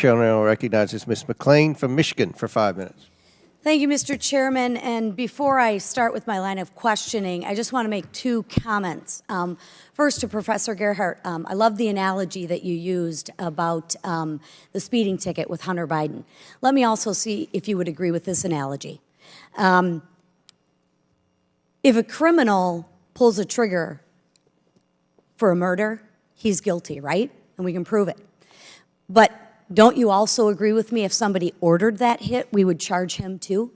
Chair now recognizes Ms. McClain from Michigan for 5 minutes. Thank you, Mr. Chairman. And before I start with my line of questioning, I just want to make two comments. First, to Professor Gerhardt, I love the analogy that you used about the speeding ticket with Hunter Biden. Let me also see if you would agree with this analogy. If a criminal pulls a trigger for a murder, he's guilty, right? And we can prove it. But don't you also agree with me if somebody ordered that hit, we would charge him too?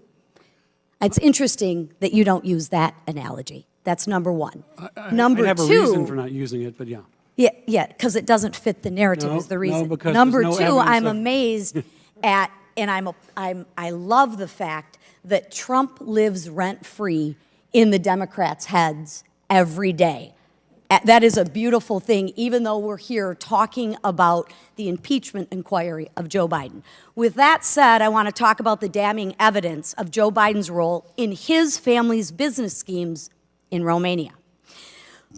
It's interesting that you don't use that analogy. That's number one. Number two, I have a reason for not using it, but yeah. Yeah, because it doesn't fit the narrative is the reason. No, because number there's no two, I'm evidence amazed at, and I love the fact that Trump lives rent-free in the Democrats' heads every day. That is a beautiful thing, even though we're here talking about the impeachment inquiry of Joe Biden. With that said, I want to talk about the damning evidence of Joe Biden's role in his family's business schemes in Romania.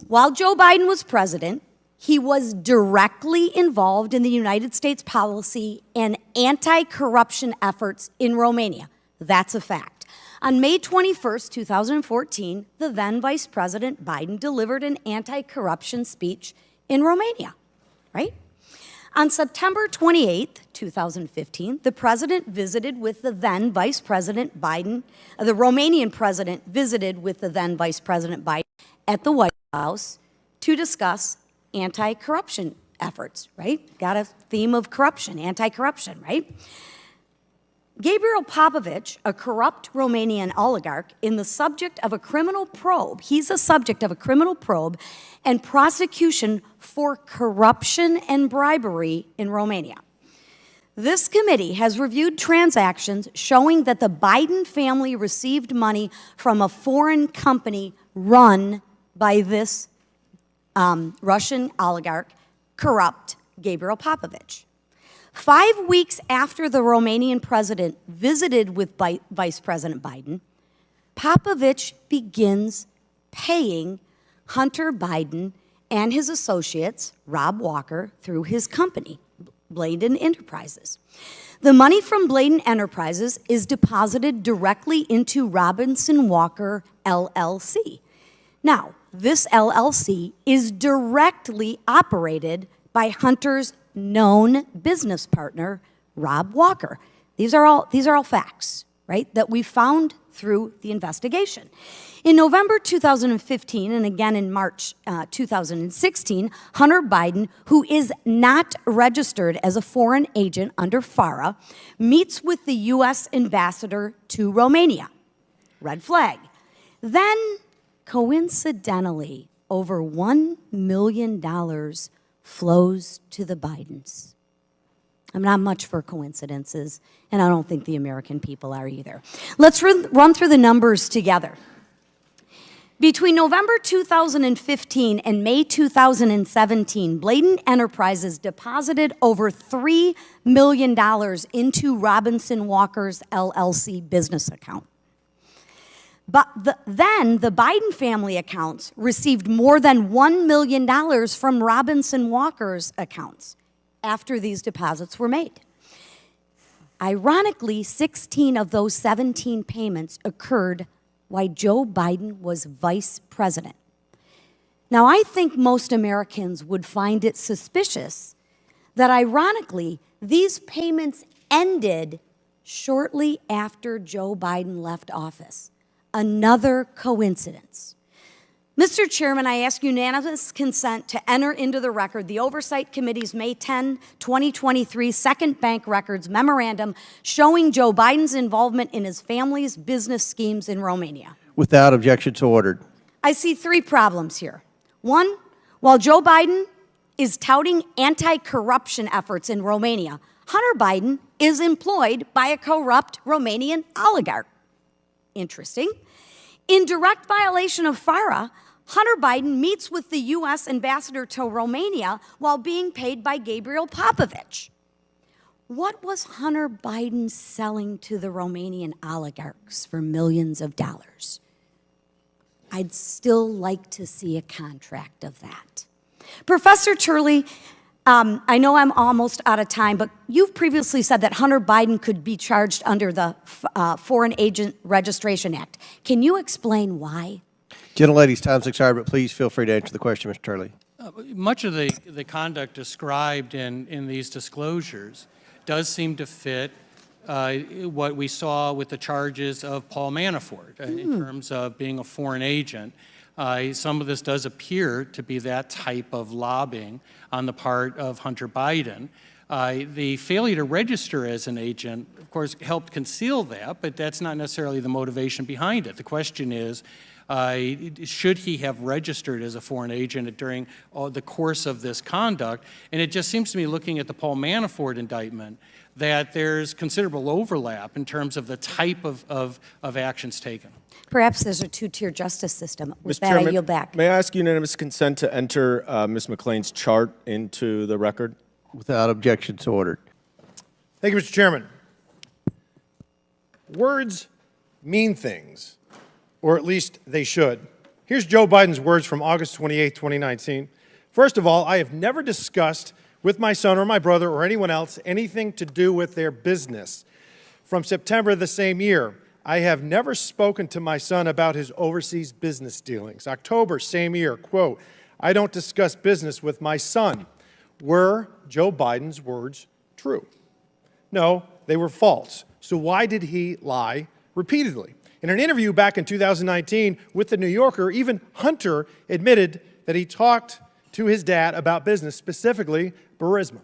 While Joe Biden was president, he was directly involved in the United States policy and anti-corruption efforts in Romania. That's a fact. On May 21st, 2014, the then Vice President Biden delivered an anti-corruption speech in Romania, right? On September 28th, 2015, the president visited with the then Vice President Biden, the Romanian president visited with the then Vice President Biden at the White House to discuss anti-corruption efforts, right? Got a theme of corruption, anti-corruption, right? Gabriel Popovich, a corrupt Romanian oligarch, is the subject of a criminal probe. He's a subject of a criminal probe and prosecution for corruption and bribery in Romania. This committee has reviewed transactions showing that the Biden family received money from a foreign company run by this Russian oligarch, corrupt Gabriel Popovich. 5 weeks after the Romanian president visited with Vice President Biden, Popovich begins paying Hunter Biden and his associates, Rob Walker, through his company, Bladen Enterprises. The money from Bladen Enterprises is deposited directly into Robinson Walker LLC. Now, this LLC is directly operated by Hunter's known business partner, Rob Walker. These are all facts, right, that we found through the investigation. In November 2015 and again in March 2016, Hunter Biden, who is not registered as a foreign agent under FARA, meets with the U.S. ambassador to Romania. Red flag. Then, coincidentally, over $1 million flows to the Bidens. I'm not much for coincidences, and I don't think the American people are either. Let's run through the numbers together. Between November 2015 and May 2017, Bladen Enterprises deposited over $3 million into Robinson Walker's LLC business account. But then the Biden family accounts received more than $1 million from Robinson Walker's accounts after these deposits were made. Ironically, 16 of those 17 payments occurred while Joe Biden was vice president. Now, I think most Americans would find it suspicious that, ironically, these payments ended shortly after Joe Biden left office. Another coincidence. Mr. Chairman, I ask unanimous consent to enter into the record the Oversight Committee's May 10, 2023 Second Bank Records Memorandum showing Joe Biden's involvement in his family's business schemes in Romania. Without objection, so ordered. I see three problems here. One, while Joe Biden is touting anti-corruption efforts in Romania, Hunter Biden is employed by a corrupt Romanian oligarch. Interesting. In direct violation of FARA, Hunter Biden meets with the U.S. ambassador to Romania while being paid by Gabriel Popovich. What was Hunter Biden selling to the Romanian oligarchs for millions of dollars? I'd still like to see a contract of that. Professor Turley, I know I'm almost out of time, but you've previously said that Hunter Biden could be charged under the Foreign Agent Registration Act. Can you explain why? Gentlelady's time's expired, but please feel free to answer the question, Mr. Turley. Much of the conduct described in these disclosures does seem to fit what we saw with the charges of Paul Manafort in terms of being a foreign agent. Some of this does appear to be that type of lobbying on the part of Hunter Biden. The failure to register as an agent, of course, helped conceal that, but that's not necessarily the motivation behind it. The question is, should he have registered as a foreign agent during the course of this conduct? And it just seems to me, looking at the Paul Manafort indictment, that there's considerable overlap in terms of the type of actions taken. Perhaps there's a two-tier justice system. With Mr. that, Chairman, I yield back. May I ask unanimous consent to enter Ms. McClain's chart into the record? Without objection, so ordered. Thank you, Mr. Chairman. Words mean things, or at least they should. Here's Joe Biden's words from August 28, 2019. First of all, I have never discussed with my son or my brother or anyone else anything to do with their business. From September of the same year, I have never spoken to my son about his overseas business dealings. October, same year, quote, I don't discuss business with my son. Were Joe Biden's words true? No, they were false. So why did he lie repeatedly? In an interview back in 2019 with The New Yorker, even Hunter admitted that he talked to his dad about business, specifically Burisma.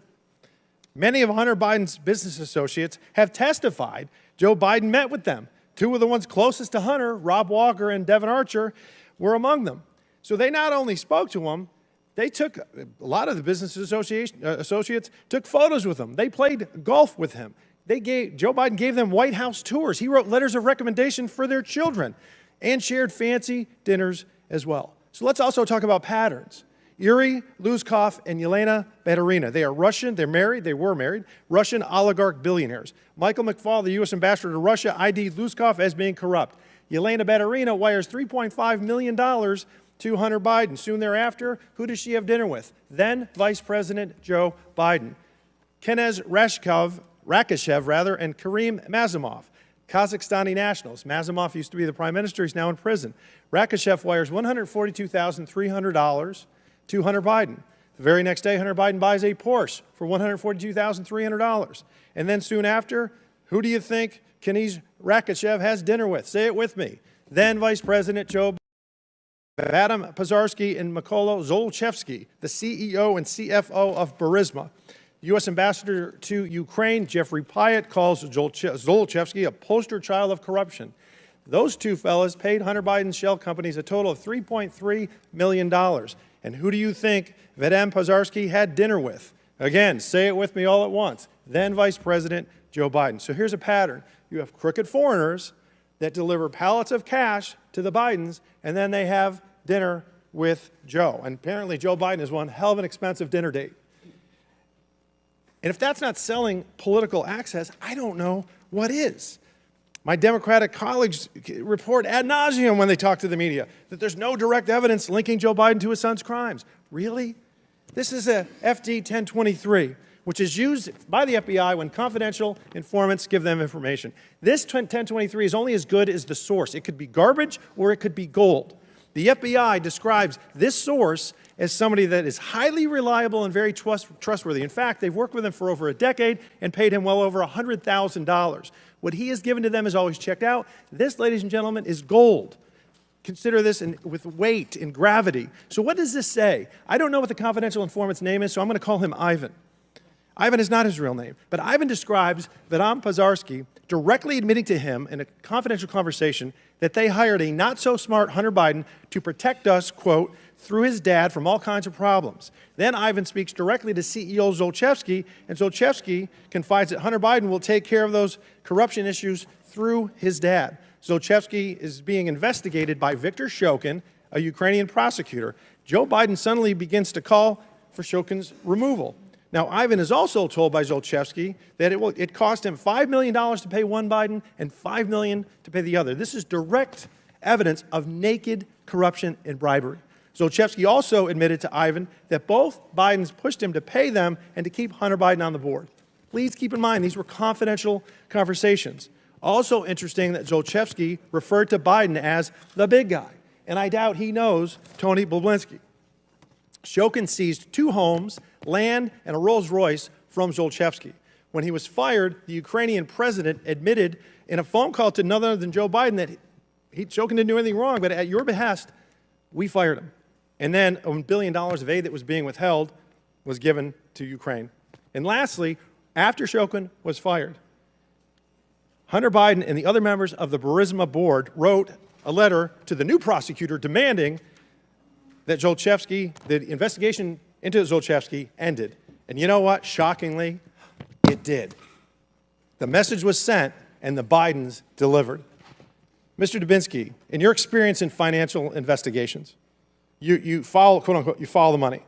Many of Hunter Biden's business associates have testified Joe Biden met with them. Two of the ones closest to Hunter, Rob Walker and Devin Archer, were among them. So they not only spoke to him, they took, a lot of the business associates took photos with him. They played golf with him. Joe Biden gave them White House tours. He wrote letters of recommendation for their children and shared fancy dinners as well. So let's also talk about patterns. Yuri Luzkov and Yelena Baturina. They are Russian, they were married, Russian oligarch billionaires. Michael McFaul, the U.S. ambassador to Russia, ID'd Luzkov as being corrupt. Yelena Baturina wires $3.5 million to Hunter Biden. Soon thereafter, who does she have dinner with? Then Vice President Joe Biden. Kenez Rakishev, and Karim Mazimov, Kazakhstani nationals. Mazimov used to be the prime minister. He's now in prison. Rakishev wires $142,300 to Hunter Biden. The very next day, Hunter Biden buys a Porsche for $142,300. And then soon after, who do you think Kenez Rakishev has dinner with? Say it with me. Then Vice President Joe Biden. Adam Pazarski and Mykola Zolchevsky, the CEO and CFO of Burisma. U.S. Ambassador to Ukraine, Jeffrey Pyatt, calls Zolchevsky a poster child of corruption. Those two fellas paid Hunter Biden's shell companies a total of $3.3 million. And who do you think Vadim Pazarski had dinner with? Again, say it with me all at once. Then Vice President Joe Biden. So here's a pattern. You have crooked foreigners that deliver pallets of cash to the Bidens, and then they have dinner with Joe. And apparently Joe Biden is one hell of an expensive dinner date. And if that's not selling political access, I don't know what is. My Democratic colleagues report ad nauseum when they talk to the media that there's no direct evidence linking Joe Biden to his son's crimes. Really? This is a FD 1023, which is used by the FBI when confidential informants give them information. This 1023 is only as good as the source. It could be garbage or it could be gold. The FBI describes this source as somebody that is highly reliable and very trustworthy. In fact, they've worked with him for over a decade and paid him well over $100,000. What he has given to them is always checked out. This, ladies and gentlemen, is gold. Consider this with weight and gravity. So what does this say? I don't know what the confidential informant's name is, so I'm going to call him Ivan. Ivan is not his real name, but Ivan describes Vadim Pazarski directly admitting to him in a confidential conversation that they hired a not-so-smart Hunter Biden to protect us, quote, through his dad from all kinds of problems. Then Ivan speaks directly to CEO Zolchevsky, and Zolchevsky confides that Hunter Biden will take care of those corruption issues through his dad. Zolchevsky is being investigated by Viktor Shokin, a Ukrainian prosecutor. Joe Biden suddenly begins to call for Shokin's removal. Now, Ivan is also told by Zolchevsky that it cost him $5 million to pay one Biden and $5 million to pay the other. This is direct evidence of naked corruption and bribery. Zlochevsky also admitted to Ivan that both Bidens pushed him to pay them and to keep Hunter Biden on the board. Please keep in mind, these were confidential conversations. Also interesting that Zlochevsky referred to Biden as the big guy, and I doubt he knows Tony Bobulinski. Shokin seized 2 homes, land, and a Rolls-Royce from Zlochevsky. When he was fired, the Ukrainian president admitted in a phone call to none other than Joe Biden that Shokin didn't do anything wrong, but at your behest, we fired him. And then $1 billion of aid that was being withheld was given to Ukraine. And lastly, after Shokin was fired, Hunter Biden and the other members of the Burisma board wrote a letter to the new prosecutor demanding that the investigation into Zlochevsky ended. And you know what? Shockingly, it did. The message was sent, and the Bidens delivered. Mr. Dubinsky, in your experience in financial investigations, you follow, quote unquote, you follow the money.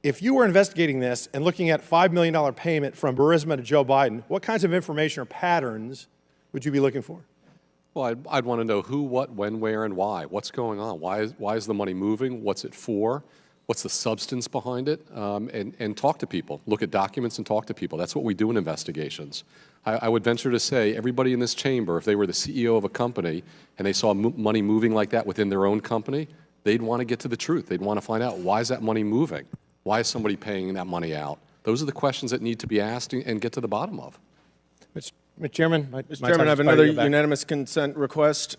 If you were investigating this and looking at $5 million payment from Burisma to Joe Biden, what kinds of information or patterns would you be looking for? Well, I'd want to know who, what, when, where, and why. What's going on? Why is the money moving? What's it for? What's the substance behind it? And talk to people. Look at documents and talk to people. That's what we do in investigations. I would venture to say everybody in this chamber, if they were the CEO of a company and they saw money moving like that within their own company, they'd want to get to the truth. They'd want to find out, why is that money moving? Why is somebody paying that money out? Those are the questions that need to be asked and get to the bottom of. Mr. Chairman, Mr. Chairman, I have another unanimous consent request.